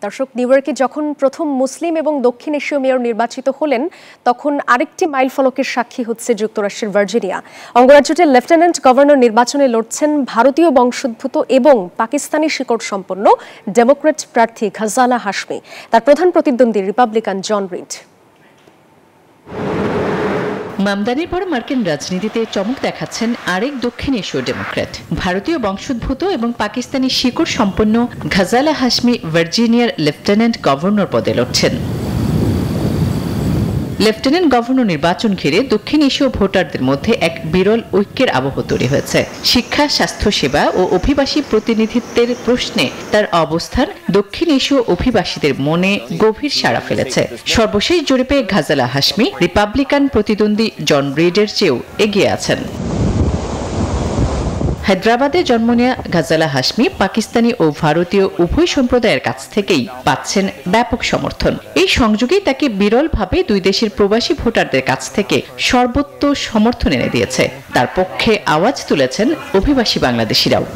দর্শক, নিউ ইয়র্কে যখন প্রথম মুসলিম এবং দক্ষিণ এশীয় মেয়র নির্বাচিত হলেন, তখন আরেকটি মাইলফলকের সাক্ষী হচ্ছে যুক্তরাষ্ট্রের ভার্জিনিয়া। অঙ্গরাজ্যটির লেফটেন্যান্ট গভর্নর নির্বাচনে লড়ছেন ভারতীয় বংশোদ্ভূত এবং পাকিস্তানি শিকড় সম্পন্ন ডেমোক্র্যাট প্রার্থী ঘাজালা হাশমি। তার প্রধান প্রতিদ্বন্দ্বী রিপাবলিকান জন রিড। মামদানির পর মার্কিন রাজনীতিতে চমক দেখাচ্ছেন আরেক দক্ষিণ এশীয় ডেমোক্র্যাট, ভারতীয় বংশোদ্ভূত এবং পাকিস্তানি শিকড় সম্পন্ন ঘাজালা হাশমি ভার্জিনিয়ার লেফটেন্যান্ট গভর্নর পদে লড়ছেন। লেফটেন্যান্ট গভর্নর নির্বাচন ঘিরে দক্ষিণ এশীয় ভোটারদের মধ্যে এক বিরল ঐক্যের আবহ তৈরি হয়েছে। শিক্ষা, স্বাস্থ্যসেবা ও অভিবাসী প্রতিনিধিত্বের প্রশ্নে তার অবস্থান দক্ষিণ এশীয় অভিবাসীদের মনে গভীর সাড়া ফেলেছে। সর্বশেষ জরিপে ঘাজালা হাশমি রিপাবলিকান প্রতিদ্বন্দ্বী জন রিডের চেয়েও এগিয়ে আছেন। হায়দ্রাবাদে জন্ম নেওয়া ঘাজালা হাশমি পাকিস্তানি ও ভারতীয় উভয় সম্প্রদায়ের কাছ থেকেই পাচ্ছেন ব্যাপক সমর্থন। এই সংযোগেই তাকে বিরলভাবে দুই দেশের প্রবাসী ভোটারদের কাছ থেকে সর্বোচ্চ সমর্থন এনে দিয়েছে। তার পক্ষে আওয়াজ তুলেছেন অভিবাসী বাংলাদেশিরাও।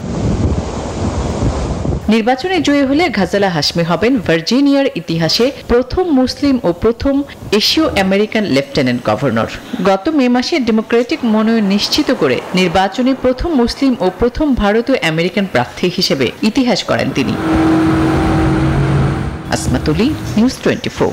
নির্বাচনে জয়ী হলে ঘাজালা হাশমি হবেন ভার্জিনিয়ার ইতিহাসে প্রথম মুসলিম ও প্রথম এশীয় আমেরিকান লেফটেন্যান্ট গভর্নর। গত মে মাসে ডেমোক্রেটিক মনোনয়ন নিশ্চিত করে নির্বাচনে প্রথম মুসলিম ও প্রথম ভারতীয় আমেরিকান প্রার্থী হিসেবে ইতিহাস করেন তিনি। আসমাতুলি, নিউজ 24।